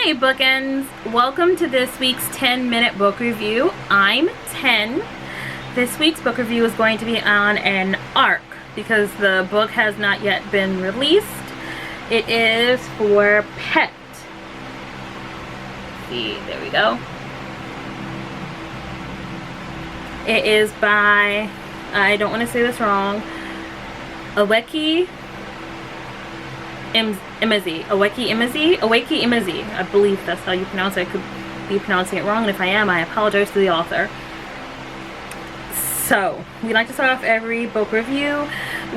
Hey Bookends! Welcome to this week's 10-minute book review. I'm 10. This week's book review is going to be on an arc because the book has not yet been released. It is for Pet. See, there we go. It is by, I don't want to say this wrong, Awaeke Emezi. Awaeke Emezi. I believe that's how you pronounce it. I could be pronouncing it wrong, and if I am, I apologize to the author. So, we like to start off every book review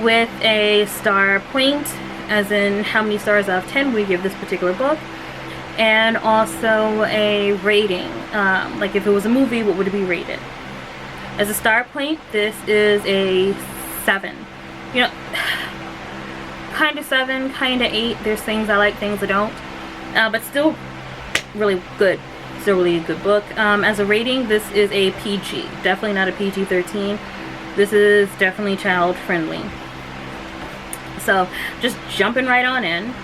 with a star point, as in how many stars out of 10 we give this particular book, and also a rating. Like if it was a movie, what would it be rated? As a star point, this is a 7. You know, kind of 7, kind of 8. There's things I like, things I don't. But still really good. Still really a good book. As a rating, this is a PG. Definitely not a PG-13. This is definitely child friendly. So, just jumping right on in.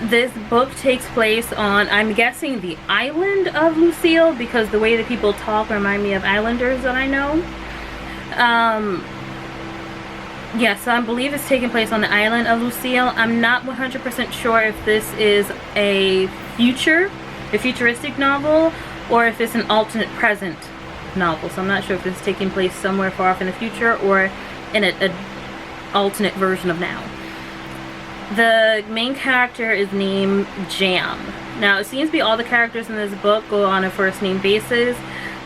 This book takes place on, I'm guessing, the island of Lucille, because the way that people talk remind me of islanders that I know. Yes, I believe it's taking place on the island of Lucille. I'm not 100% sure if this is a futuristic novel, or if it's an alternate present novel. So I'm not sure if it's taking place somewhere far off in the future, or in an alternate version of now. The main character is named Jam. Now, it seems to be all the characters in this book go on a first name basis,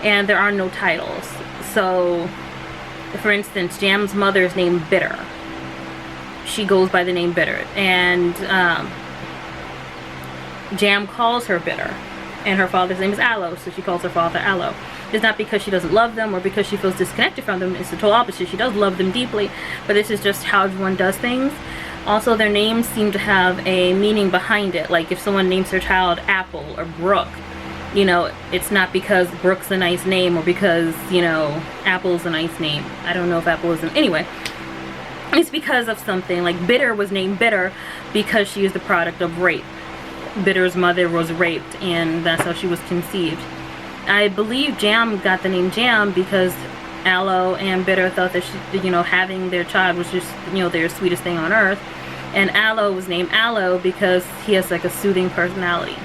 and there are no titles. So, for instance, Jam's mother is named Bitter. She goes by the name Bitter. And Jam calls her Bitter. And her father's name is Aloe, so she calls her father Aloe. It's not because she doesn't love them or because she feels disconnected from them. It's the total opposite. She does love them deeply, but this is just how everyone does things. Also, their names seem to have a meaning behind it. Like if someone names their child Apple or Brooke, you know, it's not because Brooke's a nice name or because, you know, Apple's a nice name. I don't know if Apple is anyway. It's because of something. Like Bitter was named Bitter because she is the product of rape. Bitter's mother was raped, and that's how she was conceived. I believe Jam got the name Jam because Aloe and Bitter thought that she, you know, having their child was just, you know, their sweetest thing on earth. And Aloe was named Aloe because he has like a soothing personality.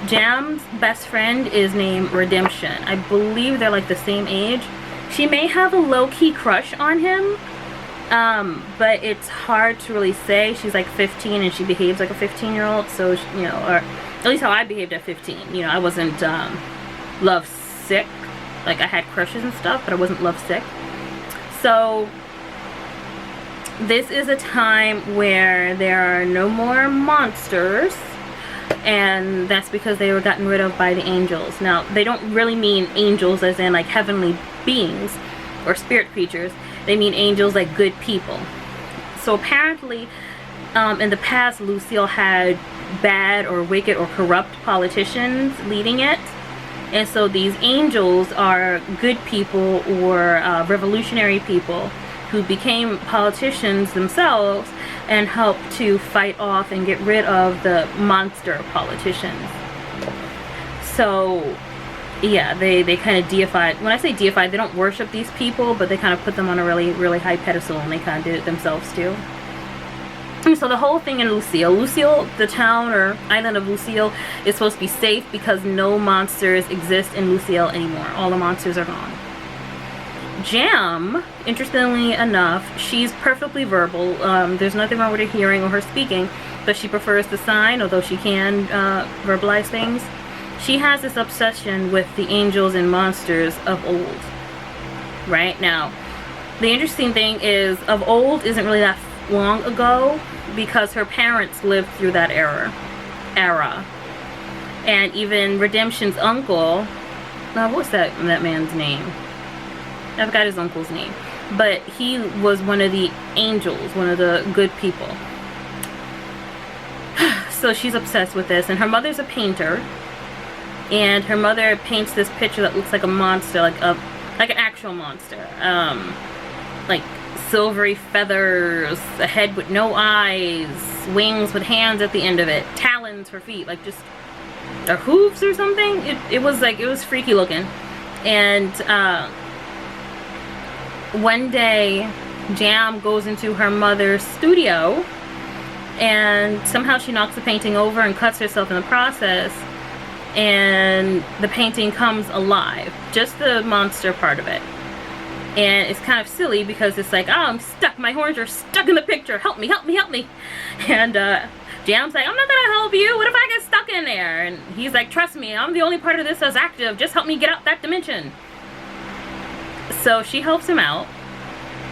Jam's best friend is named Redemption. I believe they're like the same age. She may have a low-key crush on him, but it's hard to really say. She's like 15 and she behaves like a 15-year-old, so, you know, or at least how I behaved at 15. You know, I wasn't love sick. Like, I had crushes and stuff, but I wasn't love sick. So, this is a time where there are no more monsters, and that's because they were gotten rid of by the angels. Now, they don't really mean angels as in, like, heavenly beings or spirit creatures. They mean angels like good people. So, apparently, in the past, Lucille had bad or wicked or corrupt politicians leading it. And so these angels are good people or revolutionary people who became politicians themselves and helped to fight off and get rid of the monster politicians. So, yeah, they kind of deified. When I say deified, they don't worship these people, but they kind of put them on a really, really high pedestal, and they kind of did it themselves too. And so the whole thing in Lucille, the town or island of Lucille, is supposed to be safe because no monsters exist in Lucille anymore. All the monsters are gone. Jam, interestingly enough, she's perfectly verbal. There's nothing wrong with her hearing or her speaking, but she prefers to sign, although she can verbalize things. She has this obsession with the angels and monsters of old. Right? Now, the interesting thing is, of old isn't really that long ago, because her parents lived through that era. And even Redemption's uncle, what's that man's name? I forgot his uncle's name, but he was one of the angels, one of the good people. So she's obsessed with this, and her mother's a painter, and her mother paints this picture that looks like a monster, like an actual monster, like silvery feathers, a head with no eyes, wings with hands at the end of it, talons for feet, like just or hooves or something. It was like, it was freaky looking. And one day Jam goes into her mother's studio and somehow she knocks the painting over and cuts herself in the process, and the painting comes alive, just the monster part of it. And it's kind of silly because it's like, oh, I'm stuck, my horns are stuck in the picture, help me, help me, help me. And Jam's like, I'm not gonna help you, what if I get stuck in there? And he's like, trust me, I'm the only part of this that's active, just help me get out that dimension. So she helps him out,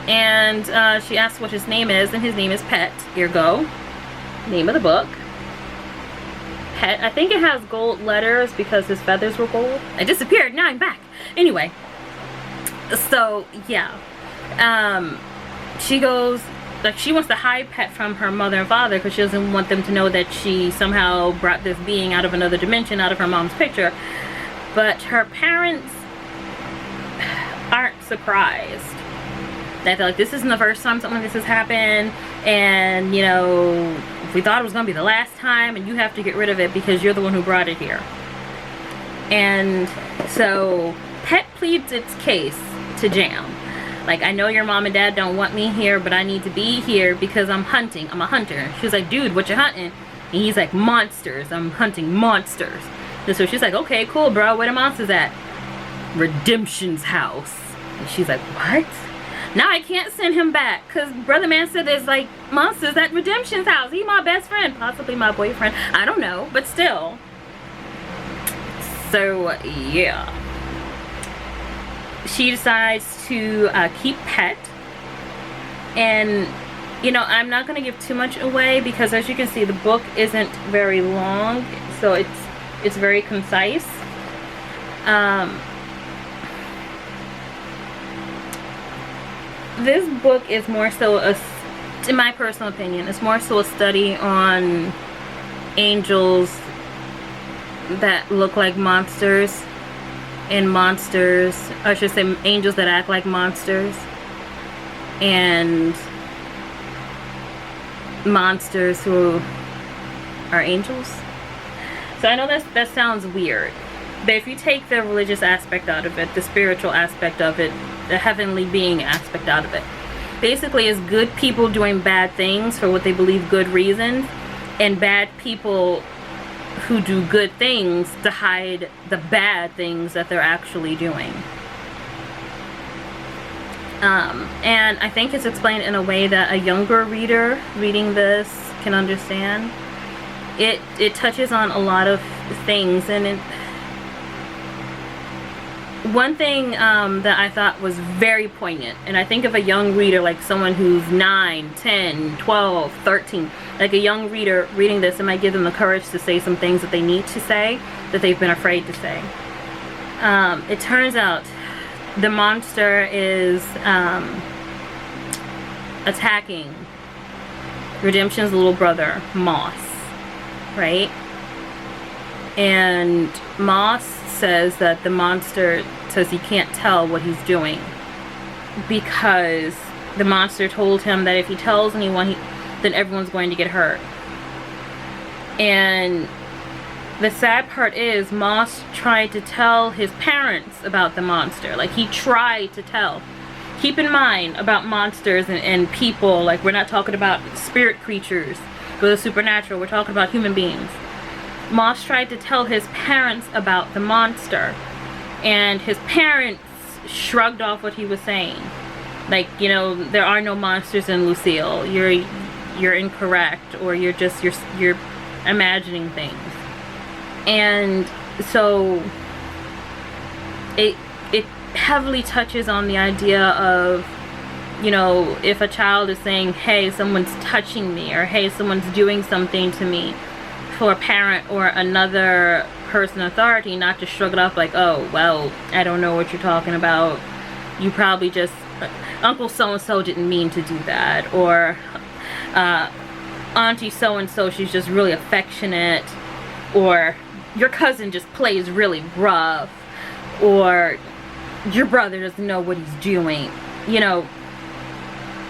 and she asks what his name is, and his name is Pet. Ergo, name of the book, Pet. I think it has gold letters because his feathers were gold. I disappeared, now I'm back. Anyway, so yeah, she goes, like, she wants to hide Pet from her mother and father because she doesn't want them to know that she somehow brought this being out of another dimension, out of her mom's picture. But her parents aren't surprised. They feel like this isn't the first time something like this has happened, and you know, we thought it was gonna be the last time, and you have to get rid of it because you're the one who brought it here. And so Pet pleads its case to Jam. Like, I know your mom and dad don't want me here, but I need to be here because I'm hunting. I'm a hunter. She was like, dude, what you hunting? And he's like, monsters. I'm hunting monsters. And so she's like, okay, cool, bro. Where the monsters at? Redemption's house. And she's like, what? Now I can't send him back because Brother Man said there's like monsters at Redemption's house. He's my best friend, possibly my boyfriend. I don't know, but still. So yeah, she decides to keep Pet, and you know, I'm not gonna give too much away because as you can see, the book isn't very long, so it's very concise. This book is more so in my personal opinion, it's more so a study on angels that look like monsters, and monsters, I should say angels that act like monsters, and monsters who are angels. So I know that sounds weird, but if you take the religious aspect out of it, the spiritual aspect of it, the heavenly being aspect out of it, basically it's good people doing bad things for what they believe good reasons, and bad people who do good things to hide the bad things that they're actually doing. And I think it's explained in a way that a younger reader reading this can understand. It touches on a lot of things, and one thing that I thought was very poignant, and I think of a young reader like someone who's 9, 10, 12, 13, like a young reader reading this, it might give them the courage to say some things that they need to say that they've been afraid to say. It turns out the monster is attacking Redemption's little brother, Moss, right? And Moss says that the monster says he can't tell what he's doing because the monster told him that if he tells anyone, then everyone's going to get hurt. And the sad part is Moss tried to tell his parents about the monster. Like, he tried to tell. Keep in mind about monsters and people, like, we're not talking about spirit creatures or the supernatural, we're talking about human beings. Moss tried to tell his parents about the monster, and his parents shrugged off what he was saying. Like, you know, there are no monsters in Lucille. You're incorrect, or you're imagining things. And so it heavily touches on the idea of, you know, if a child is saying, hey, someone's touching me, or hey, someone's doing something to me, for a parent or another person authority not to shrug it off like, oh, well, I don't know what you're talking about. You probably just, Uncle so-and-so didn't mean to do that. Or Auntie so-and-so, she's just really affectionate. Or your cousin just plays really rough. Or your brother doesn't know what he's doing. You know,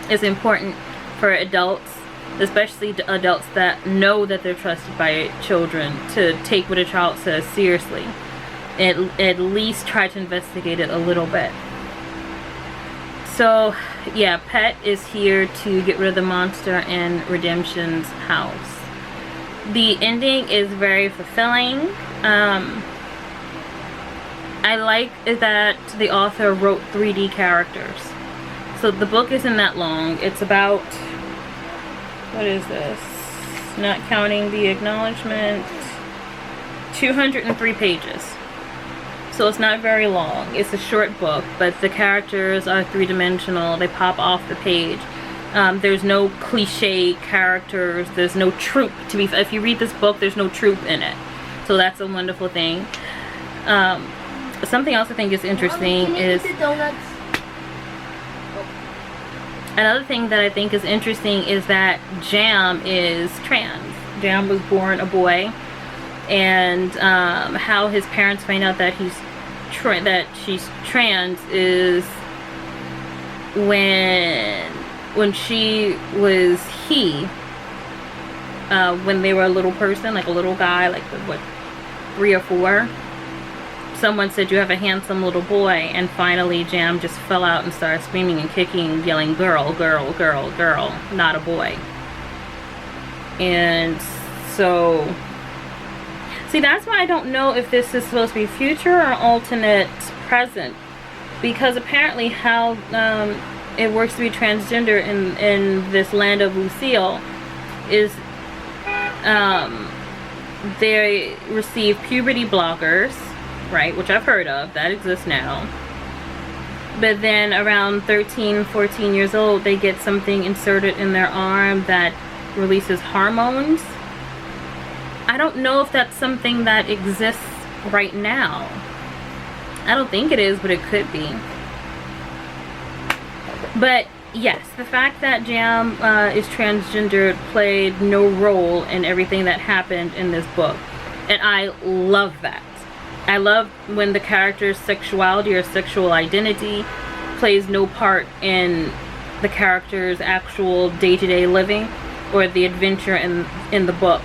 it's important for adults especially to adults that know that they're trusted by children, to take what a child says seriously. At least try to investigate it a little bit. So yeah, Pet is here to get rid of the monster in Redemption's house. The ending is very fulfilling. I like that the author wrote 3D characters. So the book isn't that long. It's about, what is this? Not counting the acknowledgement, 203 pages. So it's not very long. It's a short book, but the characters are three-dimensional. They pop off the page. There's no cliche characters. There's no trope. If you read this book, there's no trope in it. So that's a wonderful thing. Something else I think is interesting is... Another thing that I think is interesting is that Jam is trans. Jam was born a boy. And how his parents find out that she's trans is when she was when they were a little person, like a little guy, like what, 3 or 4. Someone said, "You have a handsome little boy," and finally Jam just fell out and started screaming and kicking, yelling, "Girl, girl, girl, girl, not a boy." And so, see, that's why I don't know if this is supposed to be future or alternate present, because apparently how it works to be transgender in this land of Lucille is they receive puberty blockers, right, which I've heard of, that exists now. But then around 13, 14 years old, they get something inserted in their arm that releases hormones. I don't know if that's something that exists right now. I don't think it is, but it could be. But yes, the fact that Jam is transgendered played no role in everything that happened in this book. And I love that. I love when the character's sexuality or sexual identity plays no part in the character's actual day-to-day living or the adventure in the book.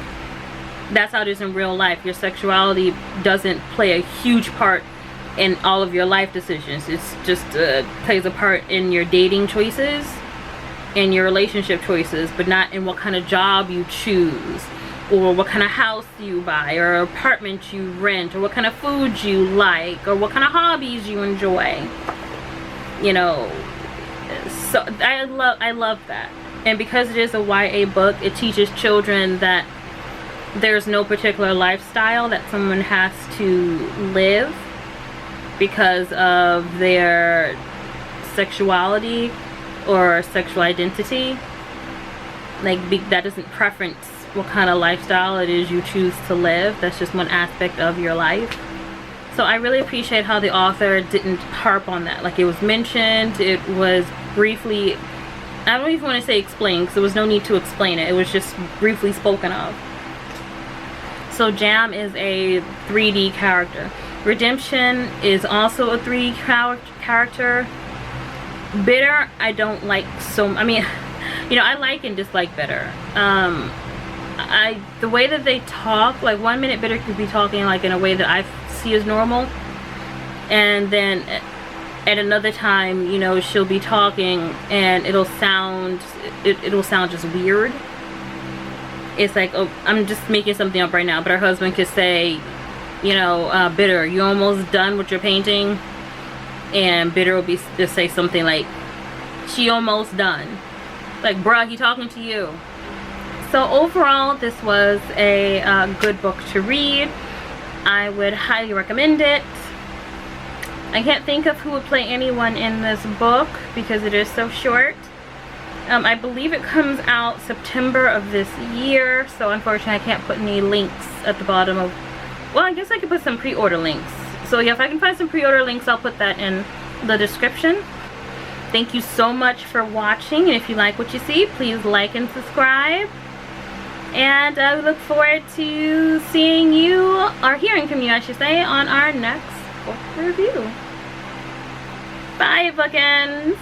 That's how it is in real life. Your sexuality doesn't play a huge part in all of your life decisions. It's just plays a part in your dating choices, in your relationship choices, but not in what kind of job you choose, or what kind of house you buy, or apartment you rent, or what kind of food you like, or what kind of hobbies you enjoy. You know, so I love that. And because it is a YA book, it teaches children that there's no particular lifestyle that someone has to live because of their sexuality or sexual identity. Like, that doesn't preference what kind of lifestyle it is you choose to live. That's just one aspect of your life. So I really appreciate how the author didn't harp on that. Like, it was mentioned, it was briefly, I don't even want to say explained, because there was no need to explain it. It was just briefly spoken of. So Jam is a 3D character. Redemption is also a 3D character. Bitter, I don't like so, I mean, you know, I like and dislike Bitter. The way that they talk, like 1 minute Bitter could be talking like in a way that I see as normal, and then at another time, you know, she'll be talking and it'll sound just weird. It's like, oh, I'm just making something up right now, but her husband could say, you know, Bitter, you almost done with your painting? And Bitter will just say something like, she almost done. Like, bruh, he talking to you. So overall, this was a good book to read. I would highly recommend it. I can't think of who would play anyone in this book because it is so short. I believe it comes out September of this year, so unfortunately I can't put any links at the bottom of, well, I guess I could put some pre-order links. So yeah, if I can find some pre-order links, I'll put that in the description. Thank you so much for watching, and if you like what you see, please like and subscribe. And I look forward to seeing you, or hearing from you, I should say, on our next book review. Bye, Bookends!